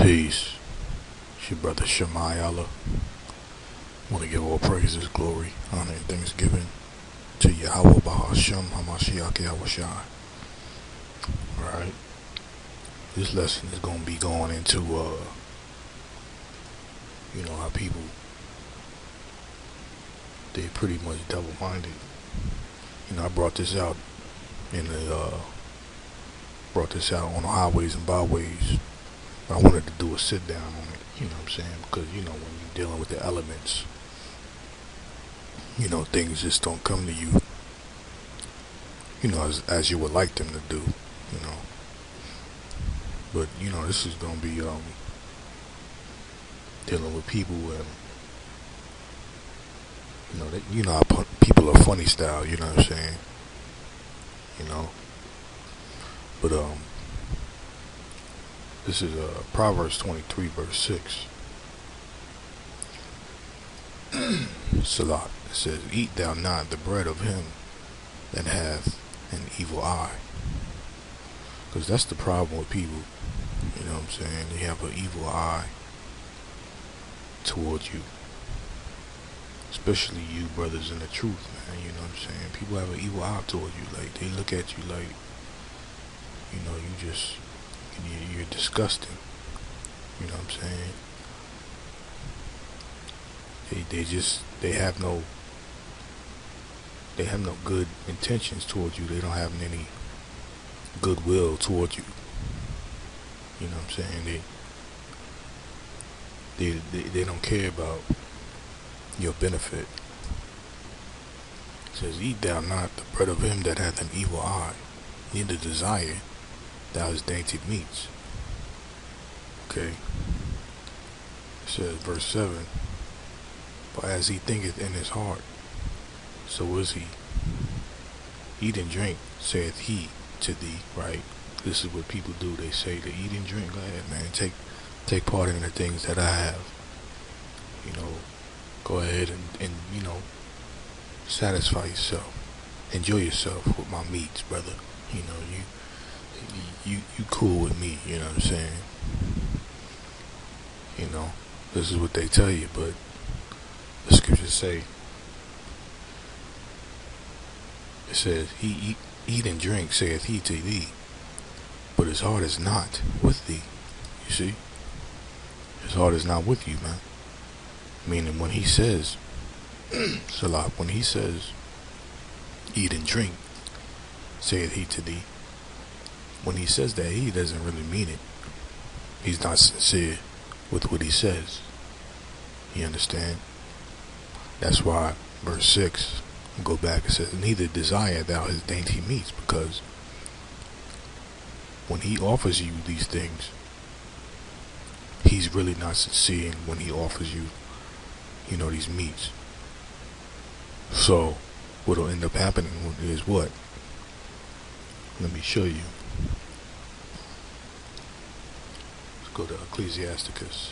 Peace. It's your brother Shemayala. Want to give all praises, glory, honor, and thanksgiving to Yahweh Bahasham Hamashiach Yahushai. Alright. This lesson is going to be going into, how people, they pretty much double-minded. I brought this out on the highways and byways. I wanted to do a sit down on it, because, when you're dealing with the elements, things just don't come to you, as you would like them to do, But, this is going to be, dealing with people and, how people are funny style, you know what I'm saying? But, this is Proverbs 23 verse 6. Salat. It says, "Eat thou not the bread of him that hath an evil eye." Because that's the problem with people. You know what I'm saying? They have an evil eye towards you. Especially you brothers in the truth, man. You know what I'm saying? People have an evil eye towards you. Like, they look at you like, you're disgusting. You know what I'm saying? They have no good intentions towards you. They don't have any goodwill towards you. You know what I'm saying? They don't care about your benefit. It says, "Eat thou not the bread of him that hath an evil eye, neither desire thou his dainty meats." Okay. It says, verse 7, "For as he thinketh in his heart, so is he. Eat and drink, saith he to thee," right? This is what people do. They say to eat and drink. Go ahead, man. Take part in the things that I have. Go ahead and satisfy yourself. Enjoy yourself with my meats, brother. You cool with me, you know what I'm saying? This is what they tell you, but the scriptures say, it says, "He eat and drink, saith he to thee, but his heart is not with thee." You see? His heart is not with you, man. Meaning when he says, Salah, when he says, "Eat and drink, saith he to thee," when he says that, he doesn't really mean it. He's not sincere with what he says. You understand? That's why verse 6, go back, it says, "Neither desire thou his dainty meats," because when he offers you these things, he's really not sincere when he offers you, these meats. So what'll end up happening is what? Let me show you. Let's go to Ecclesiasticus.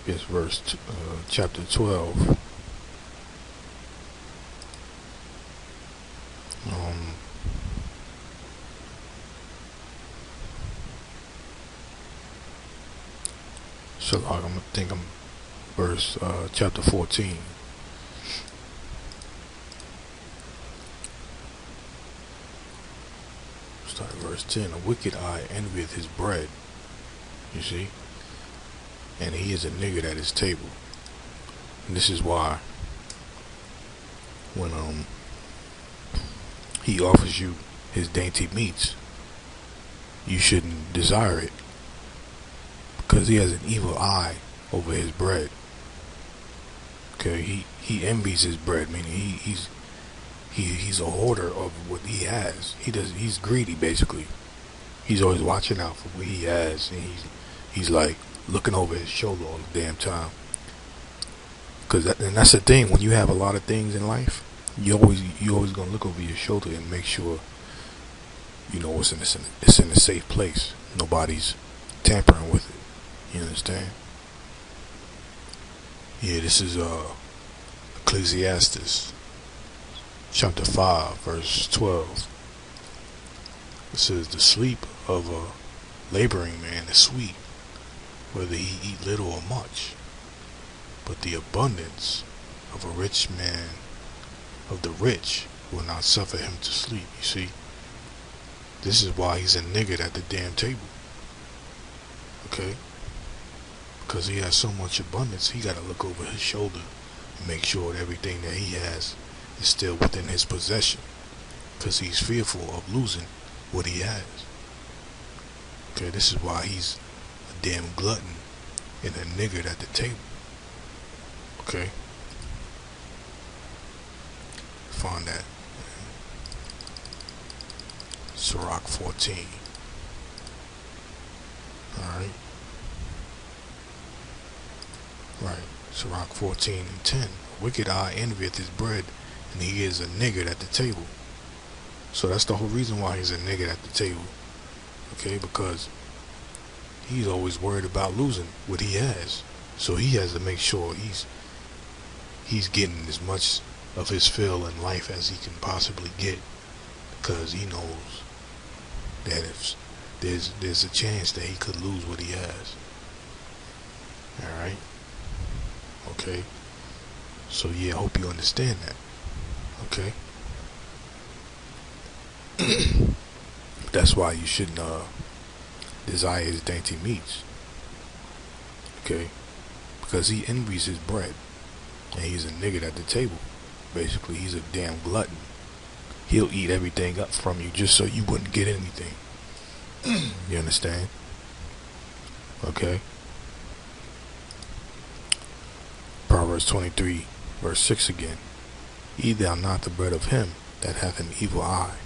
Yes, chapter 12. So I'm verse chapter 14. Start at verse 10. "A wicked eye envieth his bread," you see, "and he is a niggard at his table." And this is why when he offers you his dainty meats, you shouldn't desire it, because he has an evil eye over his bread. Okay, he envies his bread, meaning he's a hoarder of what he has. He's greedy, basically. He's always watching out for what he has, and he's like looking over his shoulder all the damn time. And that's the thing, when you have a lot of things in life, you always gonna look over your shoulder and make sure it's in a safe place. Nobody's tampering with it. You understand? Yeah, this is Ecclesiastes chapter 5, verse 12. It says, the sleep of a laboring man is sweet, whether he eat little or much. But the abundance of a rich man, of the rich, will not suffer him to sleep. You see, this is why he's a nigger at the damn table. Okay? Because he has so much abundance, he got to look over his shoulder and make sure that everything that he has is still within his possession. Because he's fearful of losing what he has. Okay, this is why he's a damn glutton and a nigger at the table. Okay? Find that. Sirach 14. Alright. Right. Sirach 14 and 10. Wicked eye envieth his bread, and he is a nigger at the table. So that's the whole reason why he's a nigger at the table. Okay, because he's always worried about losing what he has. So he has to make sure he's getting as much of his fill in life as he can possibly get, because he knows that if there's a chance that he could lose what he has. Alright? Okay? So yeah, I hope you understand that. Okay? That's why you shouldn't desire his dainty meats. Okay? Because he envies his bread, and he's a nigger at the table. Basically, he's a damn glutton. He'll eat everything up from you just so you wouldn't get anything. You understand? Okay? Proverbs 23 verse 6 again. Eat thou not the bread of him that hath an evil eye,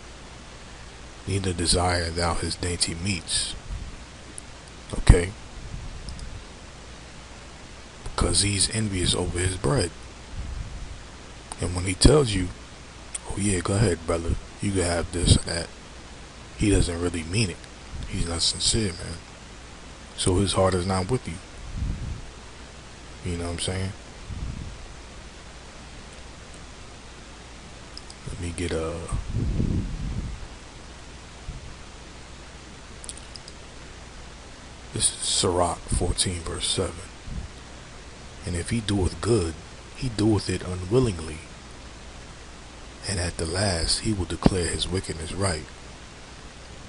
neither desire thou his dainty meats. Okay? Because he's envious over his bread. And when he tells you, oh yeah, go ahead brother, you can have this or that, he doesn't really mean it. He's not sincere, man. So his heart is not with you. You know what I'm saying? Let me get this is Sirach 14 verse 7. And if he doeth good, he doeth it unwillingly, and at the last he will declare his wickedness right.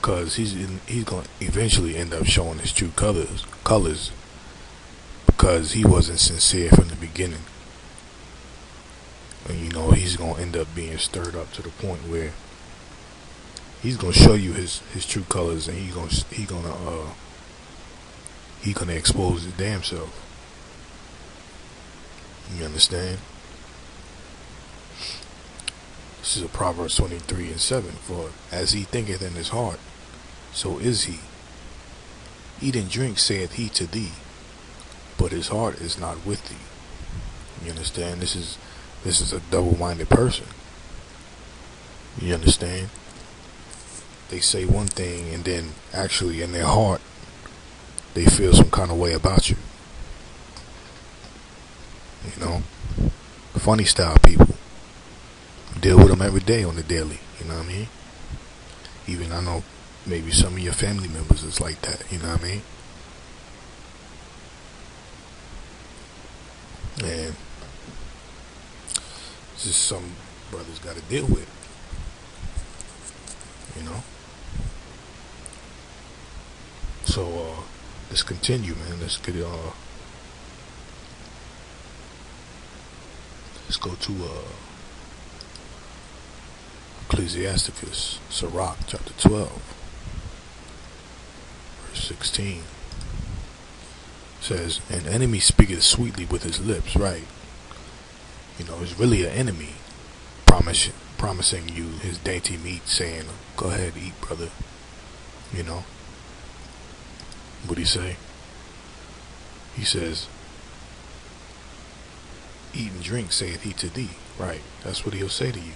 Because he's going to eventually end up showing his true colors, because he wasn't sincere from the beginning. And you know, he's going to end up being stirred up to the point where he's going to show you his true colors, and he's going to expose his damn self. You understand? This is a Proverbs 23 and 7. For as he thinketh in his heart, so is he. Eat and drink, saith he to thee, but his heart is not with thee. You understand? This is a double-minded person. You understand? They say one thing, and then actually in their heart they feel some kind of way about you. You know? Funny style people. Deal with them every day on the daily. You know what I mean? Even I know maybe some of your family members is like that. You know what I mean? And it's just some brothers got to deal with. You know? So let's continue, man. Let's get let's go to Ecclesiasticus, Sirach chapter 12 verse 16. Says, an enemy speaketh sweetly with his lips. Right? You know, it's really an enemy promising you his dainty meat, saying, go ahead, eat, brother. You know? What'd he say? He says, eat and drink, saith he to thee. Right? That's what he'll say to you.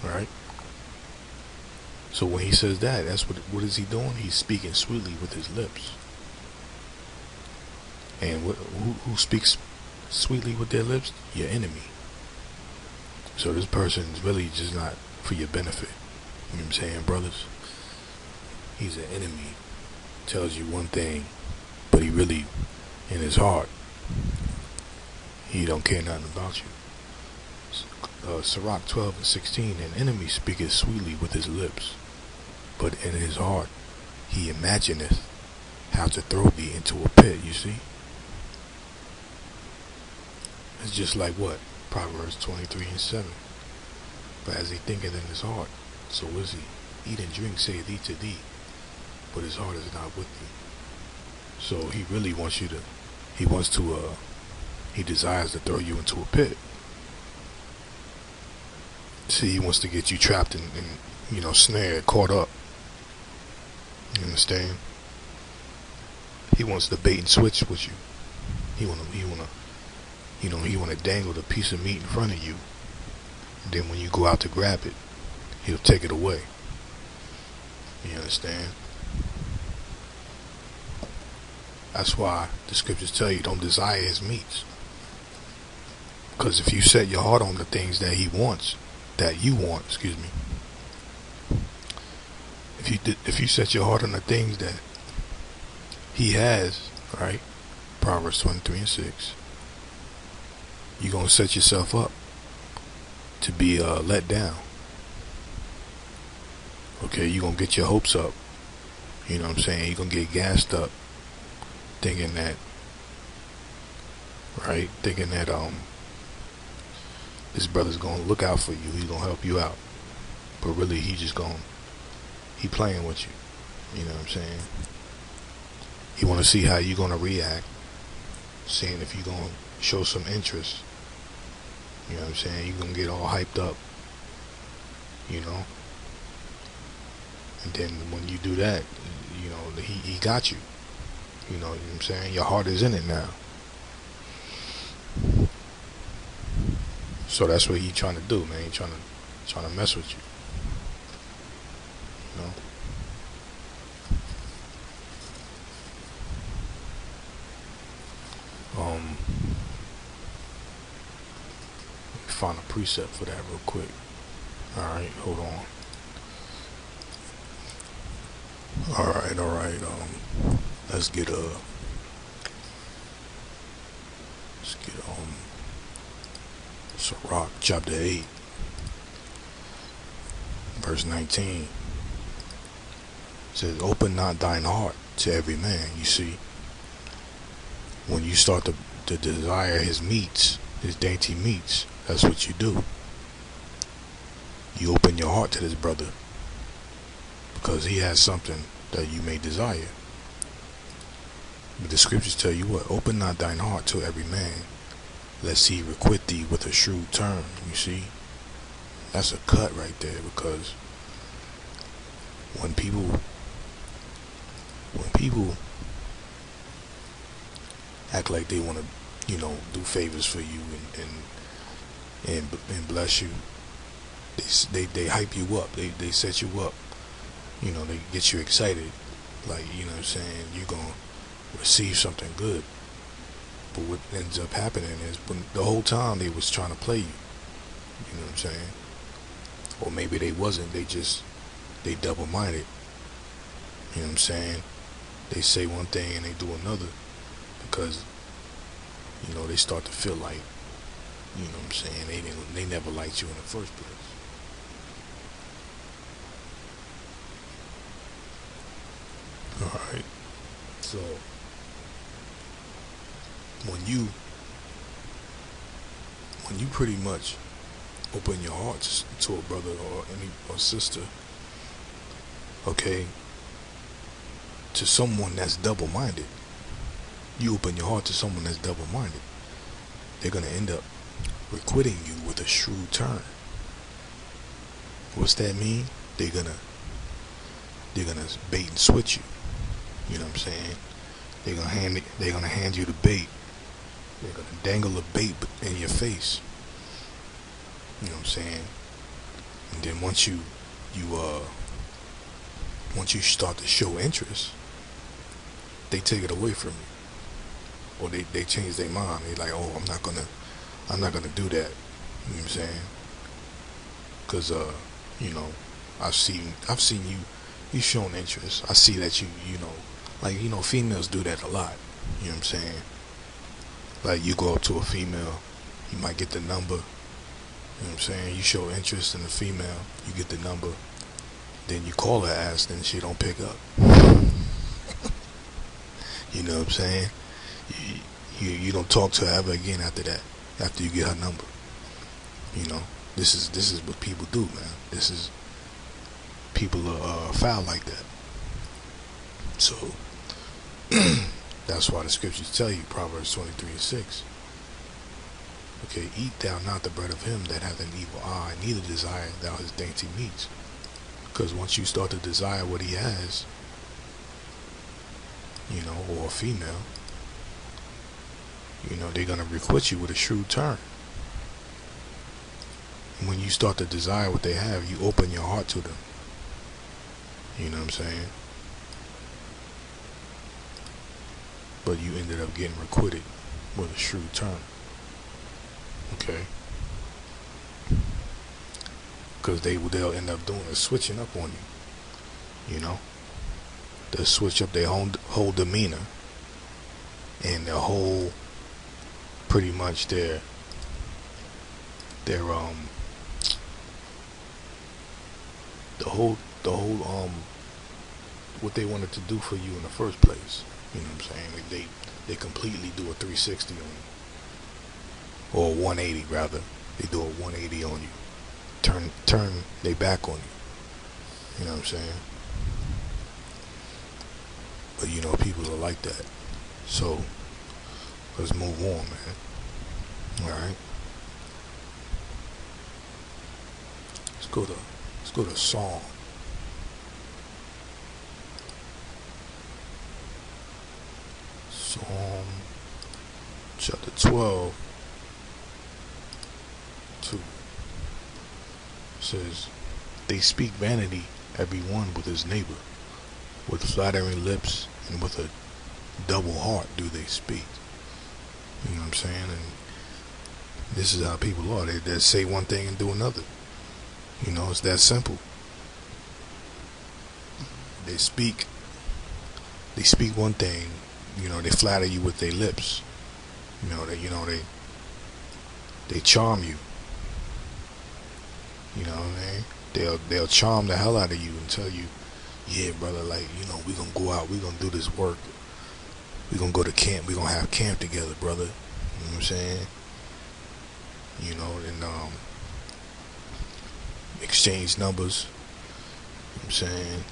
Right? So when he says that, that's what is he doing? He's speaking sweetly with his lips. And who speaks sweetly with their lips? Your enemy. So this person is really just not for your benefit. You know what I'm saying, brothers? He's an enemy. Tells you one thing, but he really, in his heart, he don't care nothing about you. Sirach 12:16, an enemy speaketh sweetly with his lips, but in his heart he imagineth how to throw thee into a pit. You see? It's just like what? Proverbs 23:7. But as he thinketh in his heart, so is he. Eat and drink, saith he to thee, but his heart is not with thee. So he really wants you to, he desires to throw you into a pit. See, he wants to get you trapped and snared, caught up. You understand? He wants to bait and switch with you. He wanna dangle the piece of meat in front of you. And then when you go out to grab it, he'll take it away. You understand? That's why the scriptures tell you don't desire his meats. Because if you set your heart on the things that he wants, that you want, if you set your heart on the things that he has, right? Proverbs 23:6. You're gonna set yourself up to be let down. Okay, you're gonna get your hopes up. You know what I'm saying? You're gonna get gassed up, thinking that this brother's gonna look out for you. He's gonna help you out, but really he playing with you. You know what I'm saying? He want to see how you're gonna react, seeing if you're gonna show some interest. You know what I'm saying? You're gonna get all hyped up, and then when you do that, he got you. You know what I'm saying? Your heart is in it now. So that's what he trying to do, man. He trying to mess with you. You know? Let me find a precept for that real quick. Alright, hold on. Alright. Let's get Sirach chapter 8 verse 19. It says, open not thine heart to every man. You see, when you start to desire his meats, his dainty meats, that's what you do. You open your heart to this brother because he has something that you may desire. But the scriptures tell you what? Open not thine heart to every man, lest he requite thee with a shrewd turn. You see? That's a cut right there, because when people act like they want to, do favors for you and bless you, they hype you up, they set you up, they get you excited, like, you know what I'm saying, you're gonna receive something good. But what ends up happening is, when the whole time they was trying to play you. You know what I'm saying? Or maybe they wasn't, they double-minded. You know what I'm saying? They say one thing and they do another, because they start to feel like, you know what I'm saying, they never liked you in the first place. Alright. So when you pretty much open your hearts to a brother or sister, okay, to someone that's double-minded, you open your heart to someone that's double-minded, they're gonna end up requiting you with a shrewd turn. What's that mean? They're gonna bait and switch you. You know what I'm saying? They're gonna hand you the bait. They're gonna dangle a bait in your face. You know what I'm saying? And then once you start to show interest, they take it away from you, or they change their mind. They like, oh, I'm not gonna do that. You know what I'm saying? Cause you know, I've seen you shown interest. I see that you know, like, you know, females do that a lot. You know what I'm saying? Like, you go up to a female, you might get the number. You know what I'm saying? You show interest in the female, you get the number, then you call her ass, then she don't pick up. You know what I'm saying? You don't talk to her ever again after that. After you get her number. You know, this is what people do, man. This is, people are foul like that. So that's why the scriptures tell you, Proverbs 23:6. Okay, eat thou not the bread of him that hath an evil eye, neither desire thou his dainty meats. Because once you start to desire what he has, you know, or a female, you know, they're gonna requite you with a shrewd turn. And when you start to desire what they have, you open your heart to them. You know what I'm saying? But you ended up getting requited with a shrewd turn. Okay? Because they'll end up doing is switching up on you. You know? They'll switch up their whole demeanor and their whole, pretty much their the whole what they wanted to do for you in the first place. You know what I'm saying? Like, they completely do a 360 on you, or 180 rather. They do a 180 on you. Turn they back on you. You know what I'm saying? But you know, people are like that. So let's move on, man. All right. Let's go to Psalm. Psalm chapter 12, 2 says, they speak vanity, every one with his neighbor. With flattering lips and with a double heart do they speak. You know what I'm saying? And this is how people are. They say one thing and do another. You know, it's that simple. They speak one thing. You know, they flatter you with their lips. They charm you. You know what I mean? They'll charm the hell out of you and tell you, yeah, brother, like, you know, we gonna go out, we gonna do this work, we gonna go to camp, we gonna have camp together, brother. You know what I'm saying? You know, and exchange numbers. You know what I'm saying?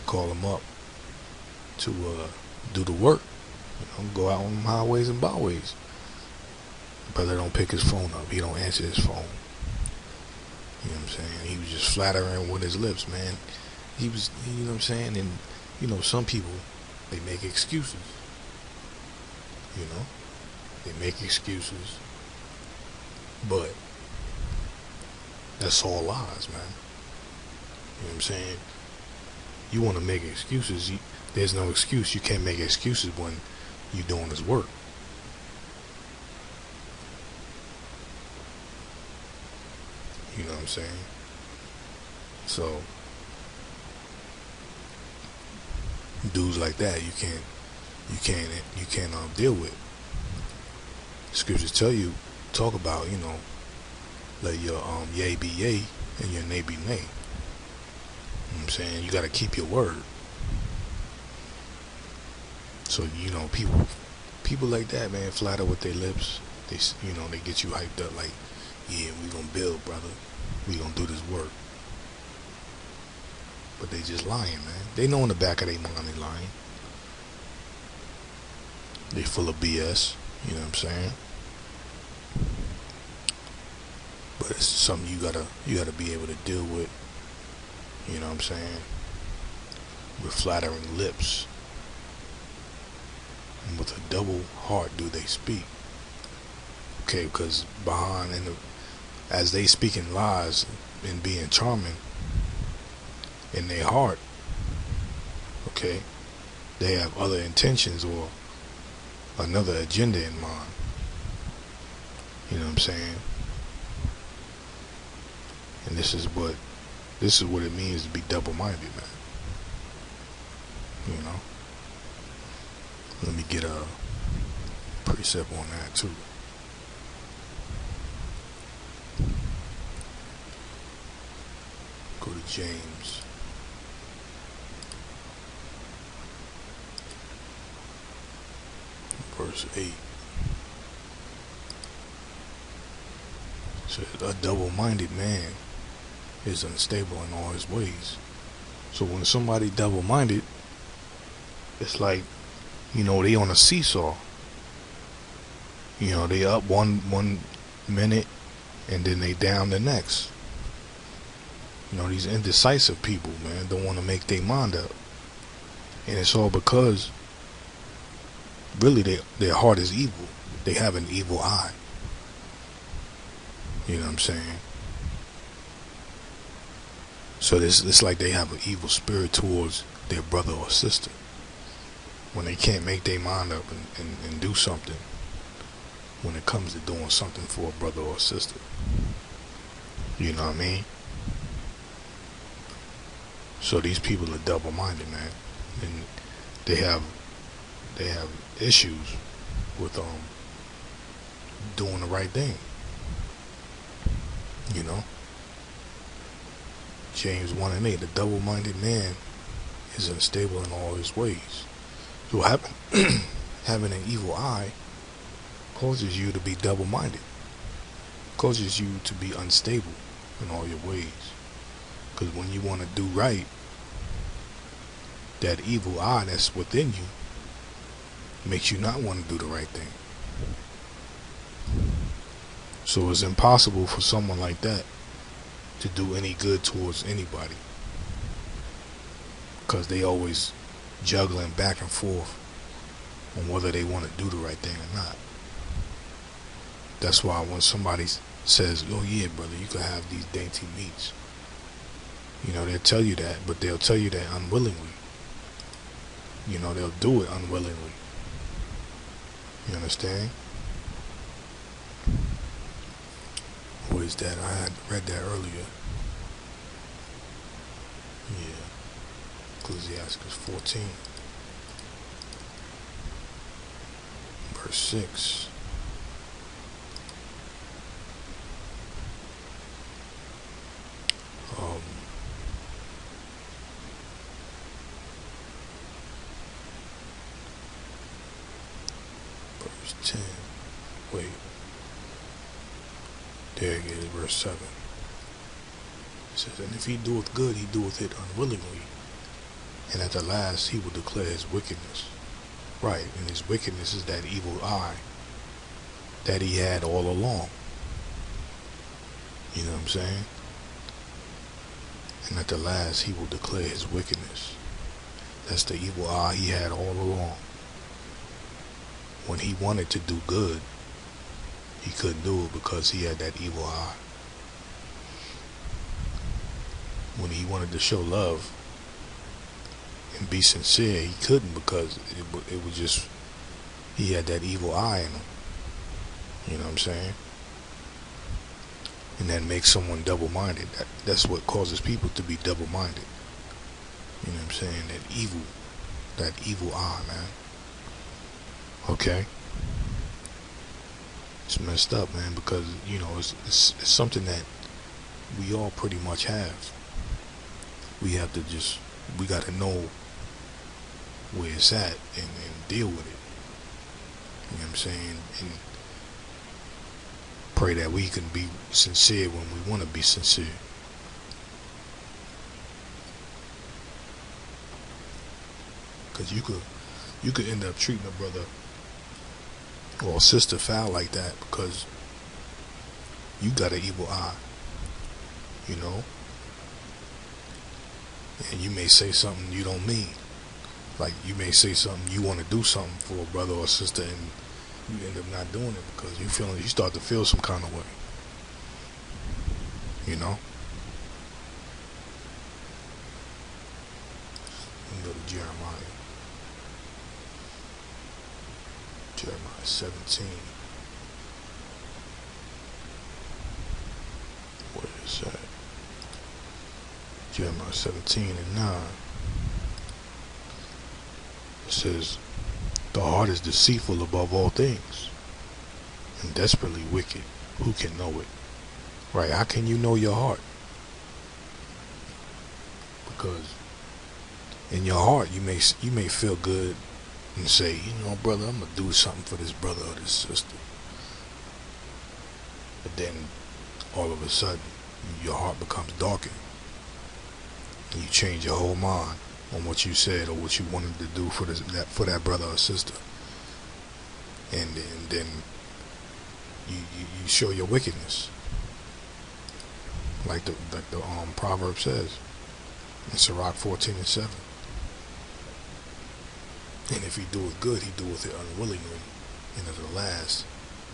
Call them up to do the work. You know, go out on highways and byways. Brother don't pick his phone up. He don't answer his phone. You know what I'm saying? He was just flattering with his lips, man. He was, you know what I'm saying? And, you know, some people, they make excuses. You know? They make excuses. But that's all lies, man. You know what I'm saying? You want to make excuses. There's no excuse. You can't make excuses when you're doing this work. You know what I'm saying? So dudes like that, you can't deal with. Scriptures tell you, talk about, you know, let your yea be yea and your nay be nay. You know what I'm saying? You got to keep your word. So, you know, people like that, man, flatter with their lips. They, you know, they get you hyped up like, yeah, we gonna build, brother. We gonna do this work. But they just lying, man. They know in the back of their mind they lying. They full of BS. You know what I'm saying? But it's something you gotta be able to deal with. You know what I'm saying? With flattering lips. And with a double heart do they speak. Okay, because behind as they speaking lies and being charming in their heart, okay, they have other intentions or another agenda in mind. You know what I'm saying? And this is what it means to be double-minded, man. You know. Let me get a precept on that too. Go to James. Verse 8. It says, a double-minded man is unstable in all his ways. So when somebody double-minded, it's like, they on a seesaw. They up one minute and then they down the next. These indecisive people, man, don't want to make their mind up. And it's all because really their heart is evil. They have an evil eye. You know what I'm saying? So it's like they have an evil spirit towards their brother or sister. When they can't make their mind up and do something when it comes to doing something for a brother or sister. You know what I mean? So these people are double-minded, man. And they have issues with doing the right thing. James 1:8, a double-minded man is unstable in all his ways. So having an evil eye causes you to be double-minded, causes you to be unstable in all your ways. Because when you want to do right, that evil eye that's within you makes you not want to do the right thing. So it's impossible for someone like that to do any good towards anybody, because they always juggling back and forth on whether they want to do the right thing or not. That's why when somebody says, oh yeah brother, you can have these dainty meats, they'll tell you that, but they'll tell you that unwillingly. They'll do it unwillingly. You understand? What is that? I had read that earlier. Yeah. Ecclesiastes 14. Verse 6. Verse 10. Wait. There it is, verse 7. It says, and if he doeth good, he doeth it unwillingly, and at the last he will declare his wickedness. Right, and his wickedness is that evil eye that he had all along. You know what I'm saying? And at the last he will declare his wickedness. That's the evil eye he had all along. When he wanted to do good, he couldn't do it because he had that evil eye. When he wanted to show love and be sincere, he couldn't because it was just, he had that evil eye in him. You know what I'm saying? And that makes someone double-minded. That's what causes people to be double-minded. You know what I'm saying? That evil eye, man. Okay? It's messed up, man, because, it's something that we all pretty much have. We have to we got to know where it's at and deal with it. You know what I'm saying? And pray that we can be sincere when we want to be sincere. Because you could end up treating a brother or a sister foul like that because you got an evil eye. And you may say something you don't mean. Like you may say something, you want to do something for a brother or sister, and you end up not doing it because you start to feel some kind of way. Let me go to Jeremiah 17. Where is that? Jeremiah 17:9. It says, the heart is deceitful above all things and desperately wicked. Who can know it? Right? How can you know your heart? Because in your heart you may feel good and say, brother, I'm gonna do something for this brother or this sister. But then all of a sudden your heart becomes darkened and you change your whole mind on what you said or what you wanted to do for that brother or sister, and then you show your wickedness, like the proverb says in Sirach 14:7. And if he doeth good, he doeth it unwillingly, and at the last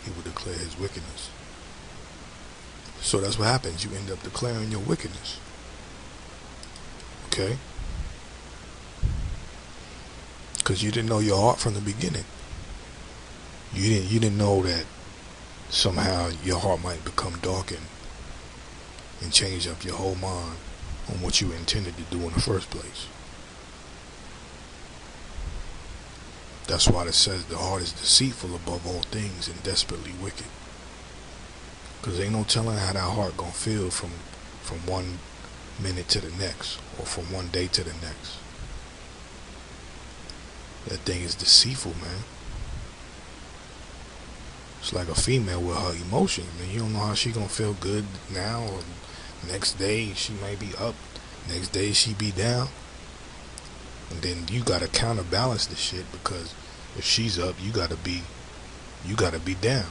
he will declare his wickedness. So that's what happens. You end up declaring your wickedness. Okay? Because you didn't know your heart from the beginning. You didn't know that somehow your heart might become darkened and change up your whole mind on what you intended to do in the first place. That's why it says the heart is deceitful above all things and desperately wicked. Because ain't no telling how that heart gonna feel from one minute to the next, or from one day to the next. That thing is deceitful, man. It's like a female with her emotions, man. You don't know how she gonna feel good now, or next day she may be up, next day she be down. And then you gotta counterbalance the shit, because if she's up, you gotta be down.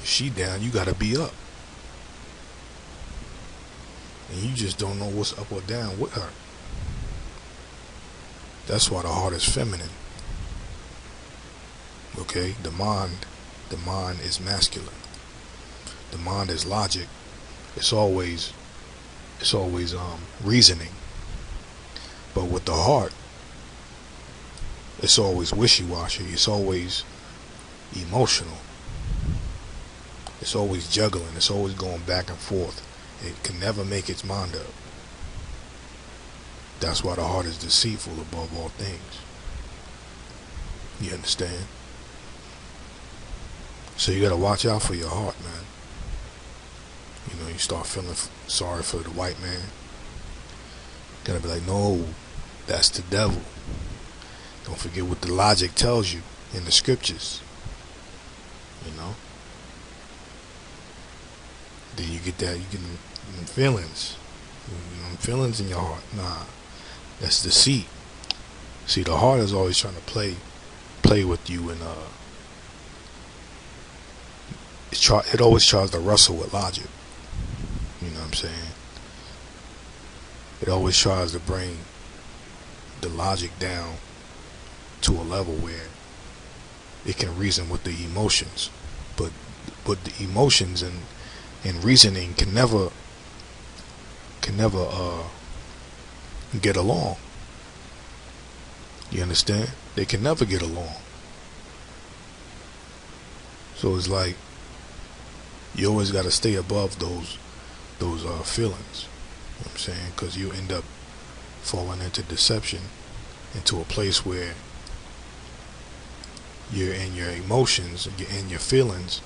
If she down, you gotta be up. And you just don't know what's up or down with her. That's why the heart is feminine. Okay? The mind is masculine. The mind is logic. It's always reasoning. But with the heart, it's always wishy-washy. It's always emotional. It's always juggling. It's always going back and forth. It can never make its mind up. That's why the heart is deceitful above all things. You understand? So you gotta watch out for your heart, man. You start feeling sorry for the white man. You gotta be like, no, that's the devil. Don't forget what the logic tells you in the scriptures. Then you get them feelings. Feelings in your heart. Nah, that's deceit. See, the heart is always trying to play with you, and it always tries to wrestle with logic. You know what I'm saying? It always tries to bring the logic down to a level where it can reason with the emotions, but the emotions and reasoning can never get along. You understand? They can never get along. So it's like you always got to stay above those feelings. You know what I'm saying? Because you end up falling into deception, into a place where you're in your emotions, you're in your feelings,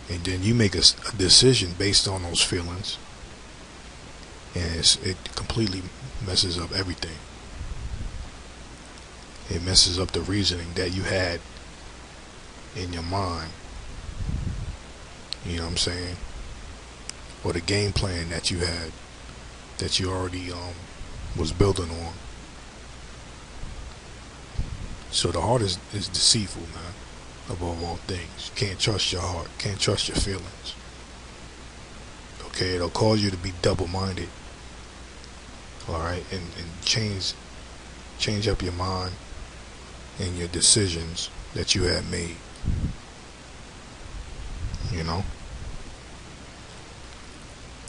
and then you make a decision based on those feelings, and it completely messes up everything. It messes up the reasoning that you had in your mind. You know what I'm saying? Or the game plan that you had, that you already was building on. So the heart is deceitful, man, above all things. You can't trust your heart, can't trust your feelings. Okay, it'll cause you to be double-minded. Alright, and change up your mind and your decisions that you had made.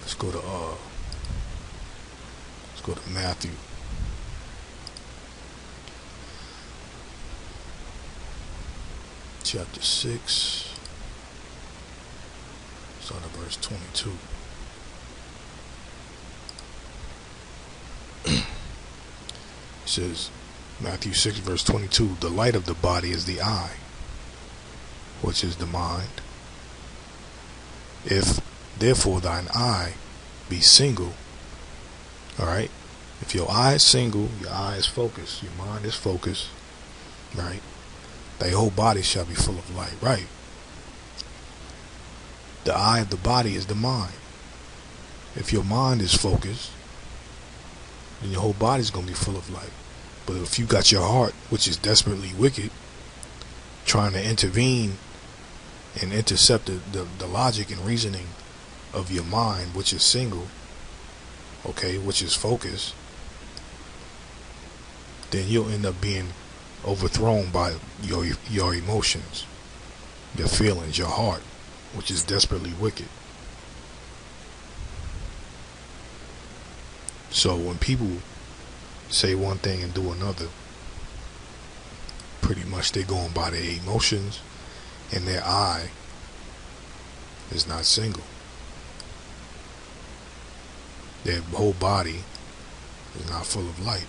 Let's go to Matthew. Chapter 6. Start at verse 22. says, Matthew 6 verse 22, the light of the body is the eye, which is the mind. If therefore thine eye be single, alright, if your eye is single, your eye is focused, your mind is focused, right, thy whole body shall be full of light, right? The eye of the body is the mind. If your mind is focused, then your whole body is going to be full of light. But if you got your heart, which is desperately wicked, trying to intervene and intercept the logic and reasoning of your mind, which is single, okay, which is focused, then you'll end up being overthrown by your emotions, your feelings, your heart, which is desperately wicked. So when people say one thing and do another, pretty much they're going by their emotions, and their eye is not single. Their whole body is not full of light.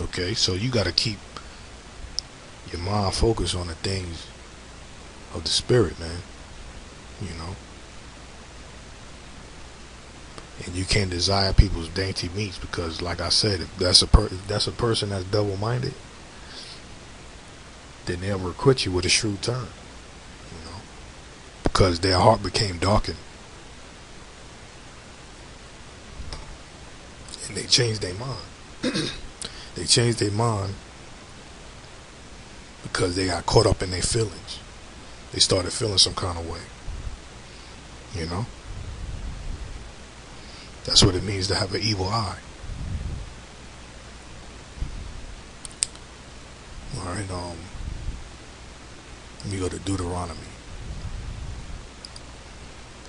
Okay, so you got to keep your mind focused on the things of the spirit, man. You know, and you can't desire people's dainty meats, because, like I said, if that's a person that's double-minded, then they'll requite you with a shrewd turn. You know, because their heart became darkened, and they changed their mind. They changed their mind because they got caught up in their feelings. They started feeling some kind of way. You know? That's what it means to have an evil eye. Alright, let me go to Deuteronomy.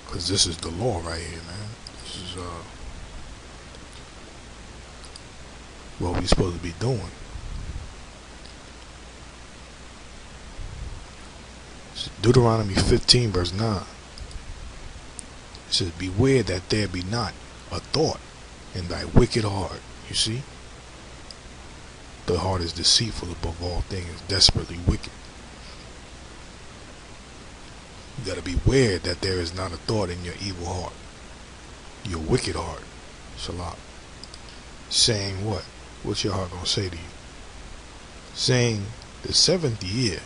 Because this is the law right here, man. This is what we're supposed to be doing. It's Deuteronomy 15 verse 9. It says, beware that there be not a thought in thy wicked heart. You see? The heart is deceitful above all things, desperately wicked. You got to beware that there is not a thought in your evil heart, your wicked heart. Salah. Saying what? What's your heart going to say to you? Saying the 7th year,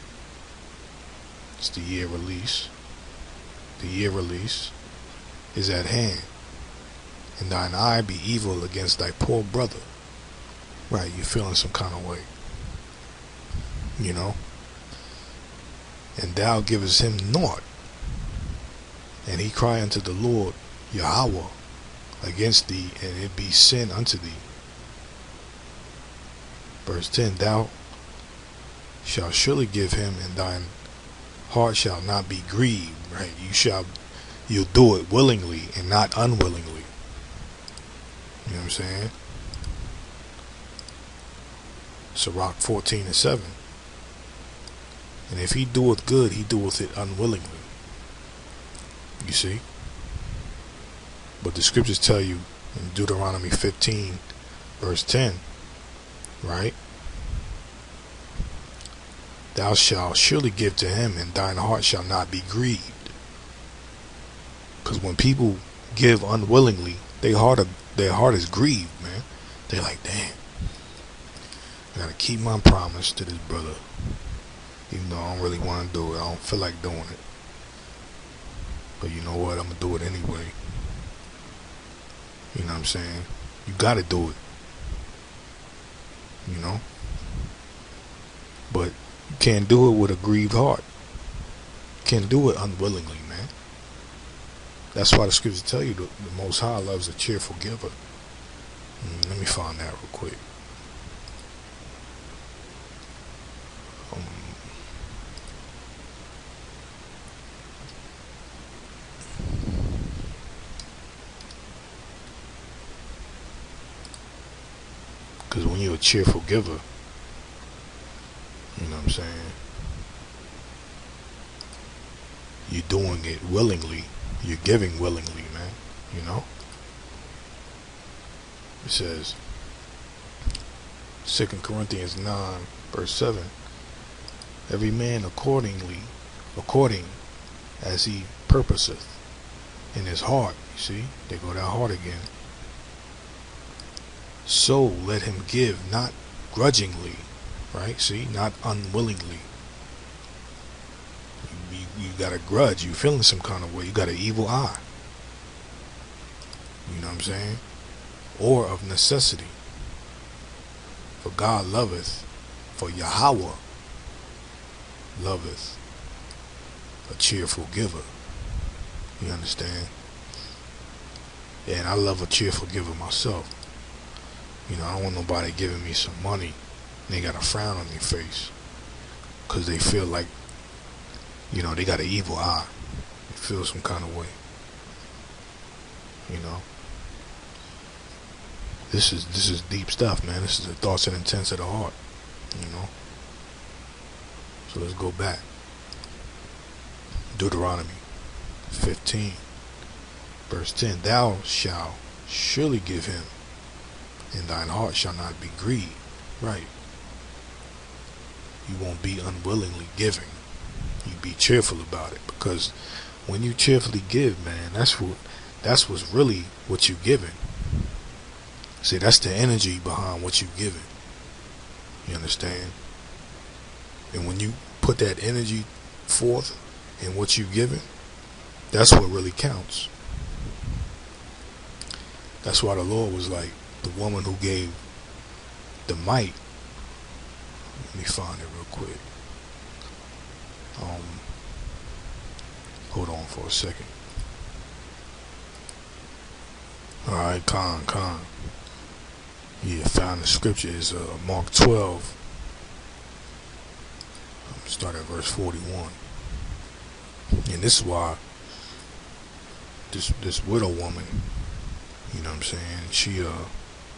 it's the year release, is at hand, and thine eye be evil against thy poor brother. Right, you're feeling some kind of way. You know? And thou givest him naught, and he cry unto the Lord Yahweh against thee, and it be sin unto thee. Verse 10, thou shalt surely give him, and thine heart shall not be grieved. Right, you'll do it willingly and not unwillingly. You know what I'm saying? Sirach 14 and 7. And if he doeth good, he doeth it unwillingly. You see? But the scriptures tell you in Deuteronomy 15 verse 10, right? Thou shalt surely give to him, and thine heart shall not be grieved. Because when people give unwillingly, their heart is grieved, man. They're like, damn, I gotta keep my promise to this brother, even though I don't really want to do it. I don't feel like doing it, but you know what, I'm gonna do it anyway. You know what I'm saying? You gotta do it, you know. But you can't do it with a grieved heart. You can't do it unwillingly, man. That's why the scriptures tell you the Most High loves a cheerful giver. Let me find that real quick. Because when you're a cheerful giver, you know what I'm saying, you're doing it willingly. You're giving willingly, man. You know? It says, 2 Corinthians 9, verse 7, every man according as he purposeth in his heart. You see, they go that heart again. So let him give, not grudgingly, right? See, not unwillingly. You got a grudge, you feeling some kind of way, you got an evil eye. You know what I'm saying? Or of necessity. For God loveth, for Yahweh loveth a cheerful giver. You understand? And I love a cheerful giver myself. You know, I don't want nobody giving me some money and they got a frown on their face because they feel like, you know, they got an evil eye. They feel some kind of way. You know, this is deep stuff, man. This is the thoughts and intents of the heart. You know. So let's go back. Deuteronomy 15, verse 10. Thou shalt surely give him, and thine heart shall not be grieved. Right. You won't be unwillingly giving. You be cheerful about it, because when you cheerfully give, man, that's what's really what you giving. See, that's the energy behind what you giving. You understand? And when you put that energy forth in what you giving, that's what really counts. That's why the Lord was like, the woman who gave the mite. Let me find it real quick. Hold on for a second. Alright, Khan. Yeah, found the scripture is Mark 12. Start at verse 41. And this is why this widow woman, you know what I'm saying,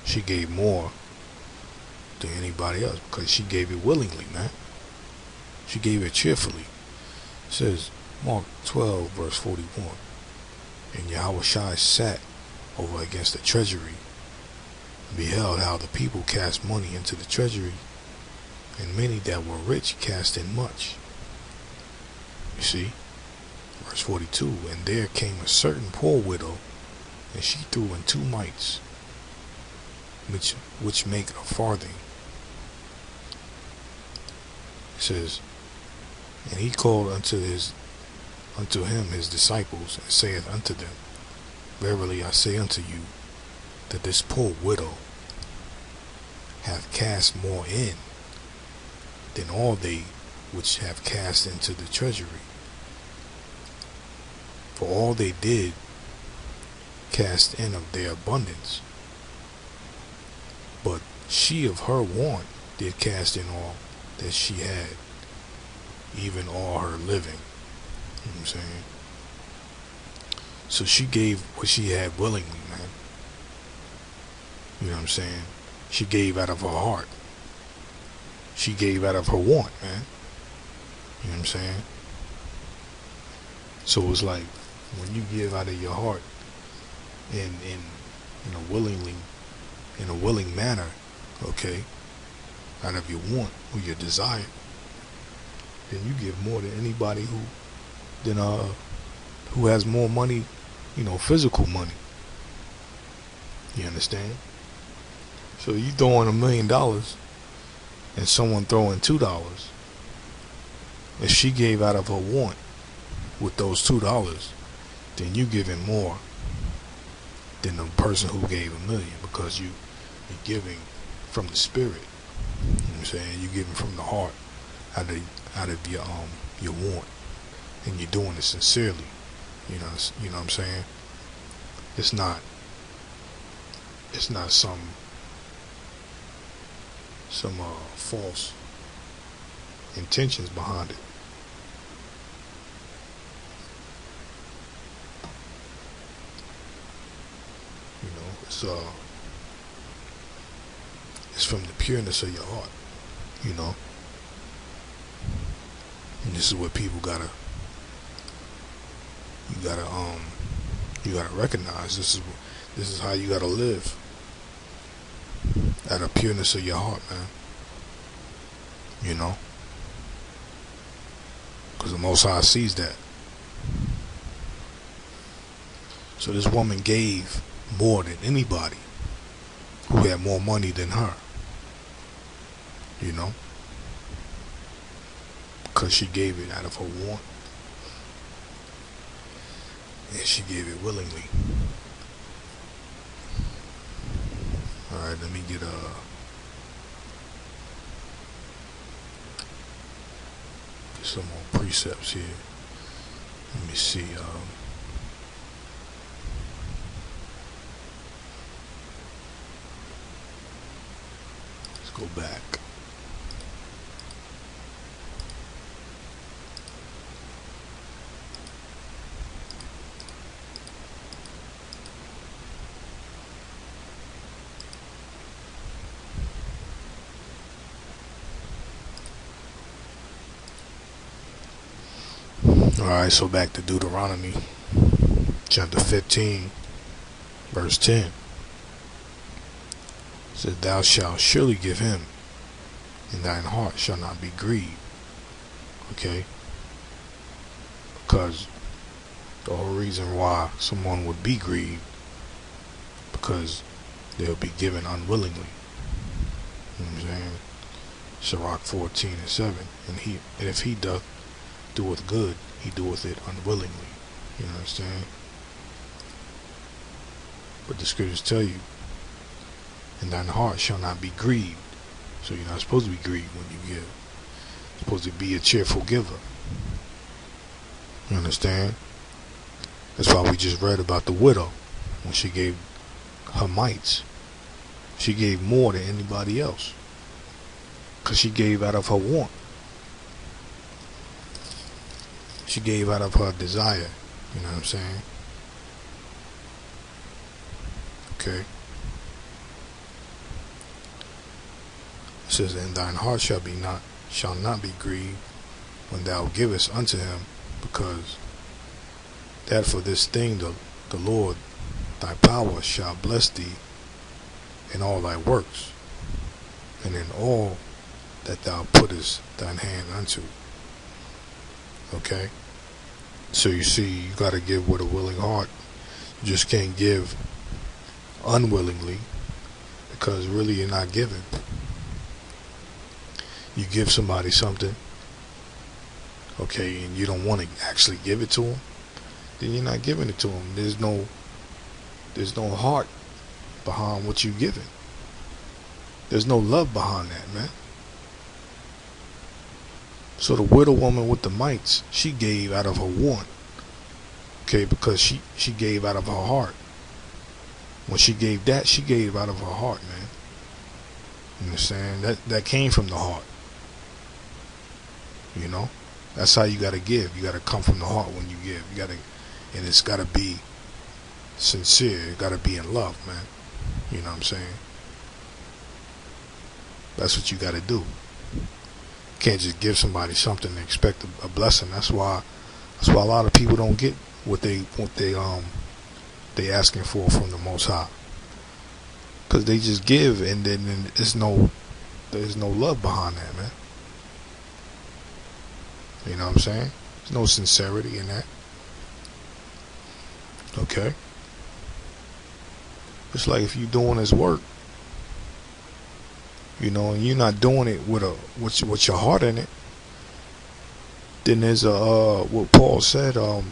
she gave more than anybody else, because she gave it willingly, man. She gave it cheerfully. It says Mark 12 verse 41. And Yahushua sat over against the treasury, and beheld how the people cast money into the treasury, and many that were rich cast in much. You see, verse 42. And there came a certain poor widow, and she threw in 2 mites, which make a farthing. It says, and he called unto him his disciples, and saith unto them, verily I say unto you, that this poor widow hath cast more in than all they which have cast into the treasury. For all they did cast in of their abundance, but she of her want did cast in all that she had, even all her living. You know what I'm saying? So she gave what she had willingly, man. You know what I'm saying? She gave out of her heart. She gave out of her want, man. You know what I'm saying? So it's like, when you give out of your heart in willingly, in a willing manner, okay, out of your want or your desire, then you give more than anybody who has more money, physical money. You understand? So you throwing $1 million and someone throwing $2. If she gave out of her want with those $2, then you giving more than the person who gave $1 million, because you're giving from the spirit. You know what I'm saying? You're giving from the heart, out of your want, and you're doing it sincerely. You know what I'm saying? It's not some false intentions behind it. It's from the pureness of your heart, and this is what people gotta recognize. This is how you gotta live. out of pureness of your heart, man. You know, because the Most High sees that. So this woman gave more than anybody who had more money than her. You know, because she gave it out of her want, and she gave it willingly. Alright, let me get some more precepts here. Let me see. Let's go back. Alright, so back to Deuteronomy chapter 15, verse 10. It says, "Thou shalt surely give him, and thine heart shall not be grieved." Okay? Because the whole reason why someone would be grieved, because they'll be given unwillingly. You know what I'm saying? Sirach 14 and 7. And if he doeth good, he doeth it unwillingly. You know what I'm saying? But the scriptures tell you, and thine heart shall not be grieved. So you're not supposed to be grieved when you give. You're supposed to be a cheerful giver. You understand? That's why we just read about the widow when she gave her mites. She gave more than anybody else, because she gave out of her want. She gave out of her desire. You know what I'm saying? Okay. It says, "And thine heart shall not be grieved when thou givest unto him, because that for this thing the Lord thy power shall bless thee in all thy works, and in all that thou puttest thine hand unto." Okay? So you see, you gotta give with a willing heart. You just can't give unwillingly, because really you're not giving. You give somebody something, okay, and you don't want to actually give it to them, then you're not giving it to them. There's no heart behind what you're giving. There's no love behind that, man. So the widow woman with the mites, she gave out of her want, okay, because she gave out of her heart. When she gave that, she gave out of her heart, man. You understand? That came from the heart. You know, that's how you gotta give. You gotta come from the heart when you give. You gotta, and it's gotta be sincere. It gotta be in love, man. You know what I'm saying? That's what you gotta do. You can't just give somebody something and expect a blessing. That's why a lot of people don't get what they asking for from the Most High, because they just give, and then there's no love behind that, man. You know what I'm saying? There's no sincerity in that. Okay? It's like if you're doing this work, you know, and you're not doing it with your heart in it, then there's what Paul said, a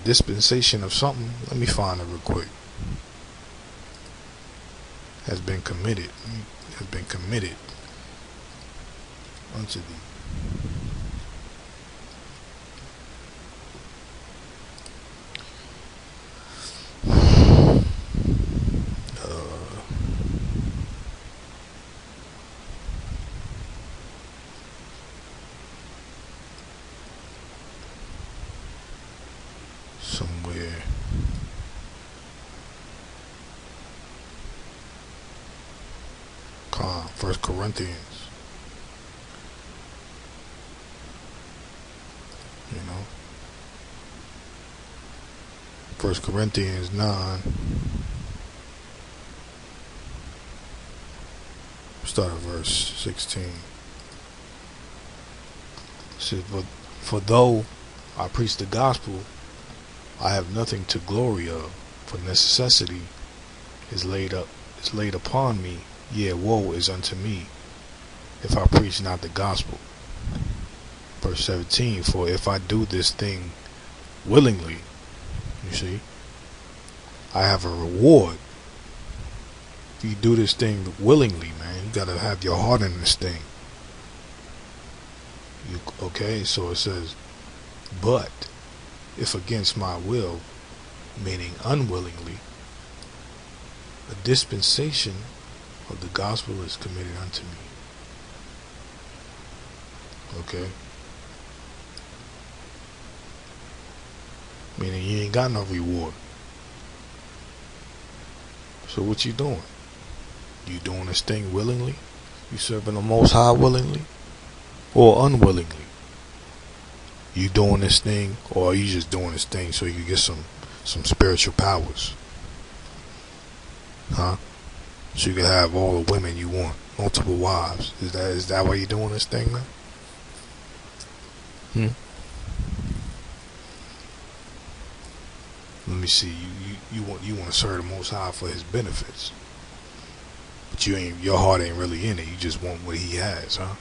dispensation of something. Let me find it real quick. Has been committed unto thee. Somewhere. First Corinthians. You know, 1 Corinthians 9. start at verse 16. It says, for though I preach the gospel, I have nothing to glory of, for necessity is laid upon me, yea, woe is unto me, if I preach not the gospel. Verse 17, for if I do this thing willingly, you see, I have a reward. If you do this thing willingly, man, you gotta have your heart in this thing. Okay, so it says, but if against my will, meaning unwillingly, a dispensation of the gospel is committed unto me. Okay, meaning you ain't got no reward. So what you doing? You doing this thing willingly? You serving the Most High willingly or unwillingly? You doing this thing, or are you just doing this thing so you can get some spiritual powers? Huh? So you can have all the women you want, multiple wives. Is that why you doing this thing, man? Let me see. You want to serve the Most High for His benefits, but your heart ain't really in it. You just want what He has, huh?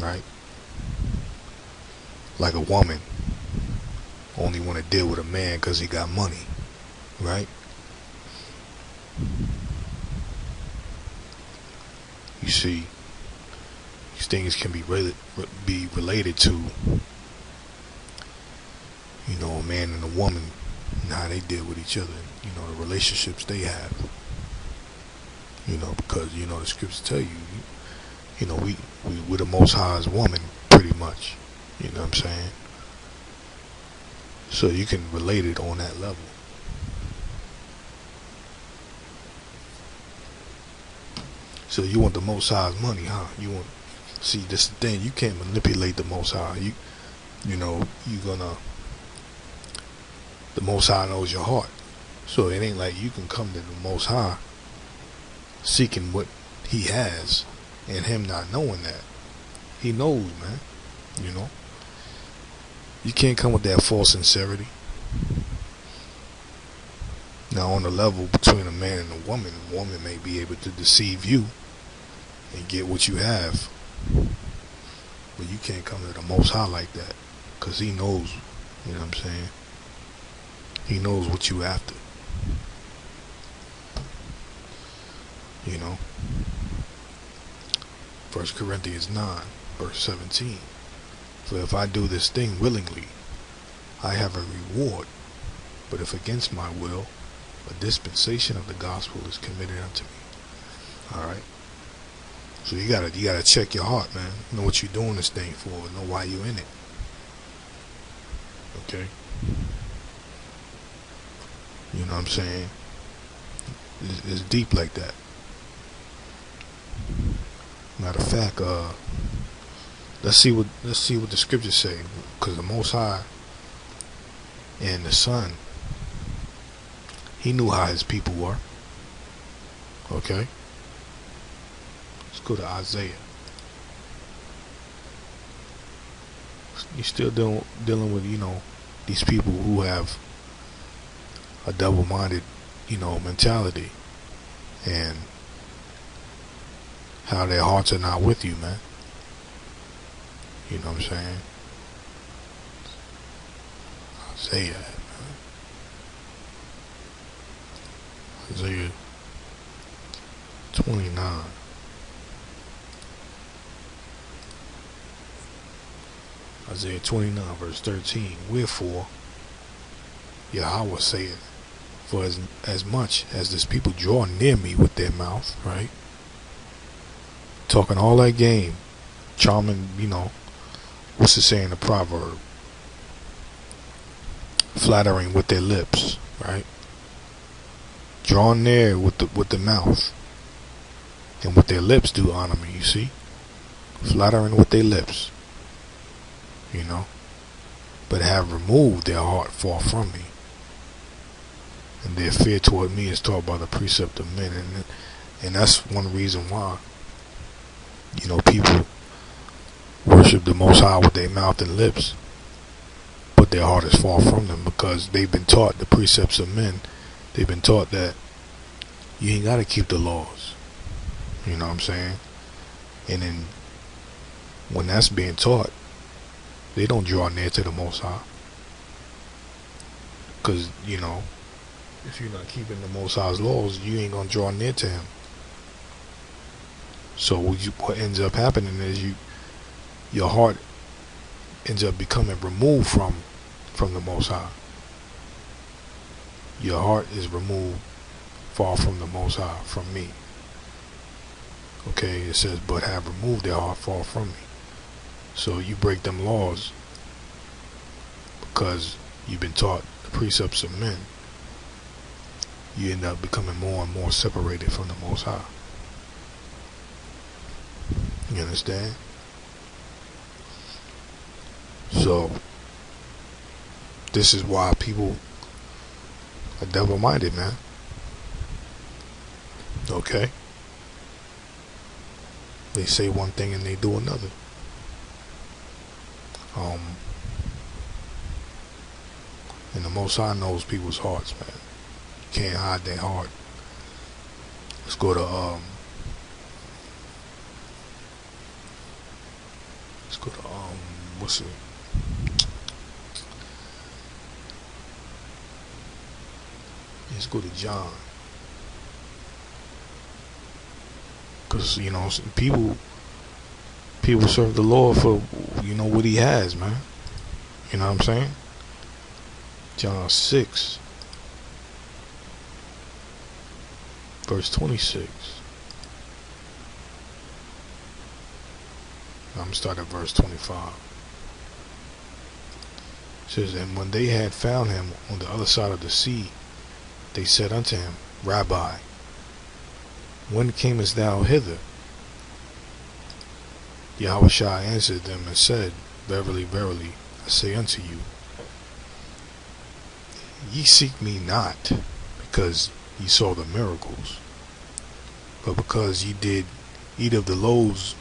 Right? Like a woman only want to deal with a man because he got money, right? You see, these things can be related to, you know, a man and a woman and how they deal with each other. You know, the relationships they have. You know, because you know the scriptures tell you, you know, we're the Most High's woman, pretty much. You know what I'm saying? So you can relate it on that level. So you want the Most High's money, huh? You want, see, this is the thing. You can't manipulate the Most High. You know, the Most High knows your heart. So it ain't like you can come to the Most High seeking what He has and Him not knowing that. He knows, man. You know, you can't come with that false sincerity. Now, on the level between a man and a woman may be able to deceive you and get what you have, but you can't come to the Most High like that, because He knows. You know what I'm saying? He knows what you after. You know, 1 Corinthians 9 verse 17, for if I do this thing willingly, I have a reward, but if against my will, a dispensation of the gospel is committed unto me. Alright, so you gotta check your heart, man. Know what you're doing this thing for, know why you're in it. Okay, you know what I'm saying? It's deep like that. Matter of fact, let's see what the scriptures say, because the Most High and the Son, He knew how His people were. Okay, let's go to Isaiah. You're still dealing with, you know, these people who have a double-minded, you know, mentality, and how their hearts are not with you, man. You know what I'm saying? Isaiah, man. Isaiah 29. Isaiah 29 verse 13. Wherefore Yahweh saith, for as much as this people draw near me with their mouth, right? Talking all that game, charming, you know, what's it saying in the proverb? Flattering with their lips, right? Drawing near with the mouth, and with their lips do honor me. You see, flattering with their lips, you know, but have removed their heart far from me, and their fear toward me is taught by the precept of men. And that's one reason why, people worship the Most High with their mouth and lips, but their heart is far from them, because they've been taught the precepts of men. They've been taught that you ain't got to keep the laws. You know what I'm saying? And then when that's being taught, they don't draw near to the Most High. Because, if you're not keeping the Most High's laws, you ain't going to draw near to Him. So what ends up happening is your heart ends up becoming removed from the Most High. Your heart is removed far from the Most High, from me. Okay, it says, but have removed their heart far from me. So you break them laws because you've been taught the precepts of men. You end up becoming more and more separated from the Most High. You understand? So this is why people are double-minded, man. Okay? They say one thing and they do another. And the Most High knows people's hearts, man. You can't hide their heart. Let's go to what's it? Let's go to John. Because, people serve the Lord for, what He has, man. You know what I'm saying? John 6, verse 26. I'm going to start at verse 25. It says, and when they had found Him on the other side of the sea, they said unto Him, Rabbi, when camest thou hither? Yahushua answered them and said, Verily, verily, I say unto you, ye seek me not because ye saw the miracles, but because ye did eat of the loaves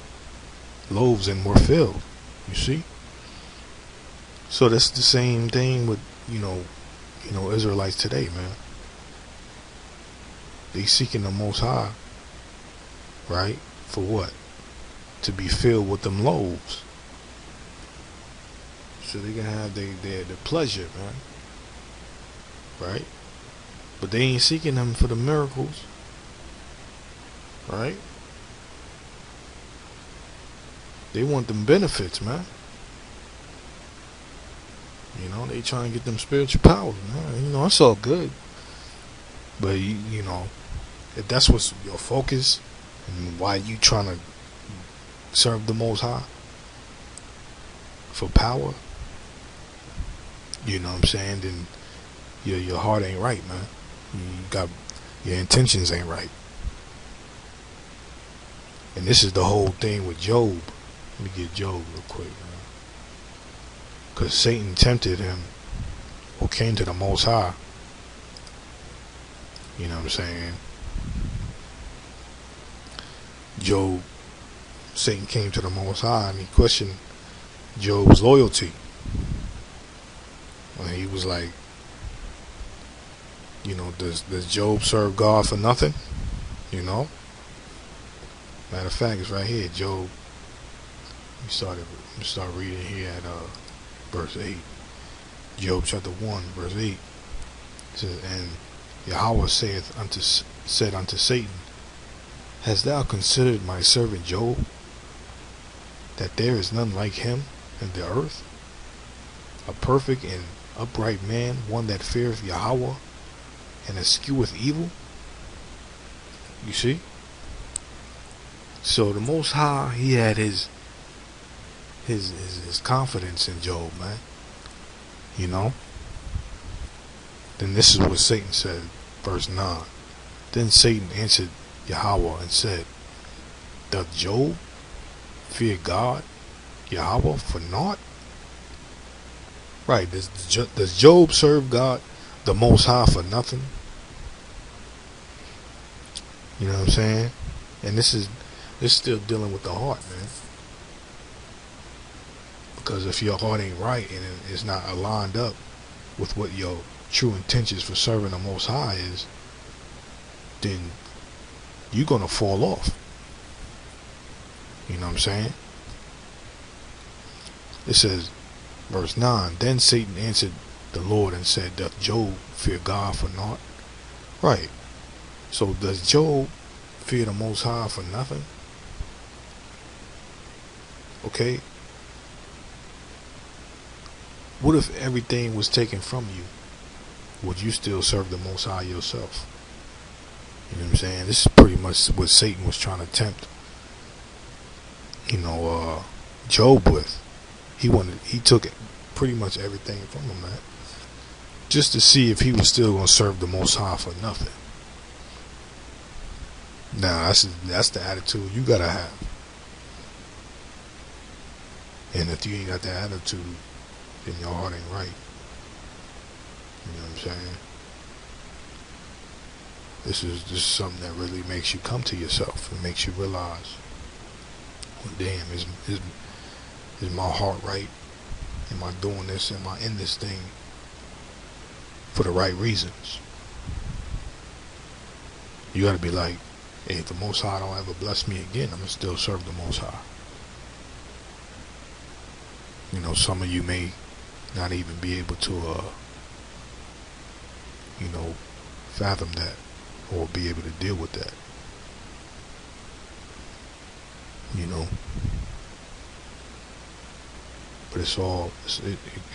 and were filled. You see? So that's the same thing with, Israelites today, man. They seeking the Most High, right? For what? To be filled with them loaves. So they can have their pleasure, man. Right? But they ain't seeking them for the miracles. Right? They want them benefits, man. They trying to get them spiritual powers, man. It's all good. But, if that's what's your focus and why you trying to serve the Most High for power, you know what I'm saying, then your heart ain't right, man. Your intentions ain't right. And this is the whole thing with Job. Let me get Job real quick, man. Because Satan tempted him, or came to the Most High. You know what I'm saying? Satan came to the Most High and he questioned Job's loyalty. And he was like, does Job serve God for nothing? Matter of fact, it's right here, Job. Let me start reading here at verse 8. Job chapter 1, verse 8. It says, and Yahweh said unto Satan, hast thou considered my servant Job, that there is none like him in the earth, a perfect and upright man, one that feareth Yahweh and escheweth evil? You see? So the Most High, He had his confidence in Job, man. Then this is what Satan said, verse 9. Then Satan answered Yahweh and said, doth Job fear God, Yahweh, for naught? Right, does Job serve God, the Most High, for nothing? You know what I'm saying? And this is still dealing with the heart, man. Because if your heart ain't right and it's not aligned up with what your true intentions for serving the Most High is, then you're gonna fall off. You know what I'm saying? It says, verse 9, then Satan answered the Lord and said, doth Job fear God for naught? Right. So does Job fear the Most High for nothing? Okay. What if everything was taken from you? Would you still serve the Most High yourself? You know what I'm saying? This is pretty much what Satan was trying to tempt, Job with. He took it, pretty much everything from him, man, just to see if he was still going to serve the Most High for nothing. Now, that's the attitude you gotta have. And if you ain't got that attitude, then your heart ain't right. You know what I'm saying? This is something that really makes you come to yourself and makes you realize, well, damn, is my heart right? Am I doing this? Am I in this thing for the right reasons? You gotta be like, hey, if the Most High don't ever bless me again, I'm gonna still serve the Most High. Some of you may not even be able to, fathom that or be able to deal with that. But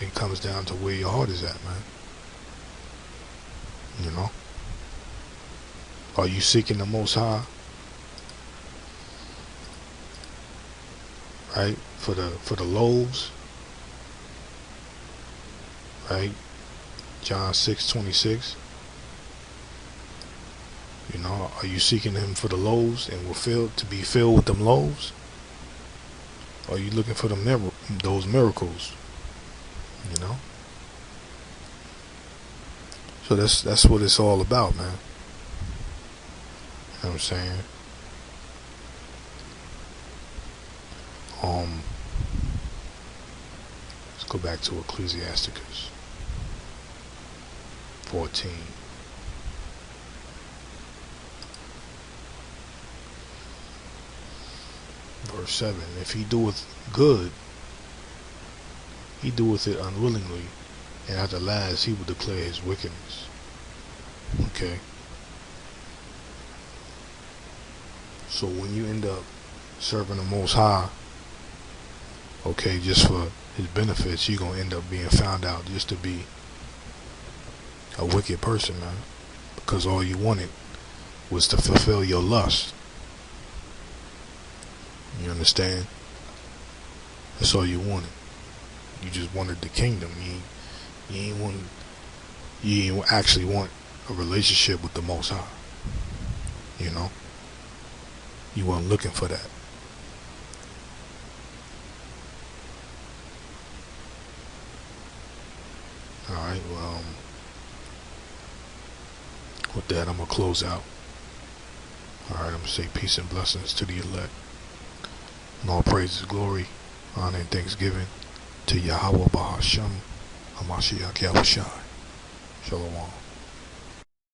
it comes down to where your heart is at, man. Are you seeking the Most High, right, for the loaves, right? John 6:26. Are you seeking Him for the loaves and to be filled with them loaves? Or are you looking for those miracles? So that's what it's all about, man. You know what I'm saying? Let's go back to Ecclesiasticus 14. Verse 7. If he doeth good, he doeth it unwillingly, and at the last he will declare his wickedness. Okay. So when you end up serving the Most High, okay, just for His benefits, you're gonna end up being found out just to be a wicked person, man. Because all you wanted was to fulfill your lust. You understand? That's all you wanted. You just wanted the kingdom. You ain't actually want a relationship with the Most High. You weren't looking for that. Alright, well, with that, I'm going to close out. Alright, I'm going to say peace and blessings to the elect. And all praises, glory, honor, and thanksgiving to Yahweh Bahasham, Hamashiach Yahushai. Shalom.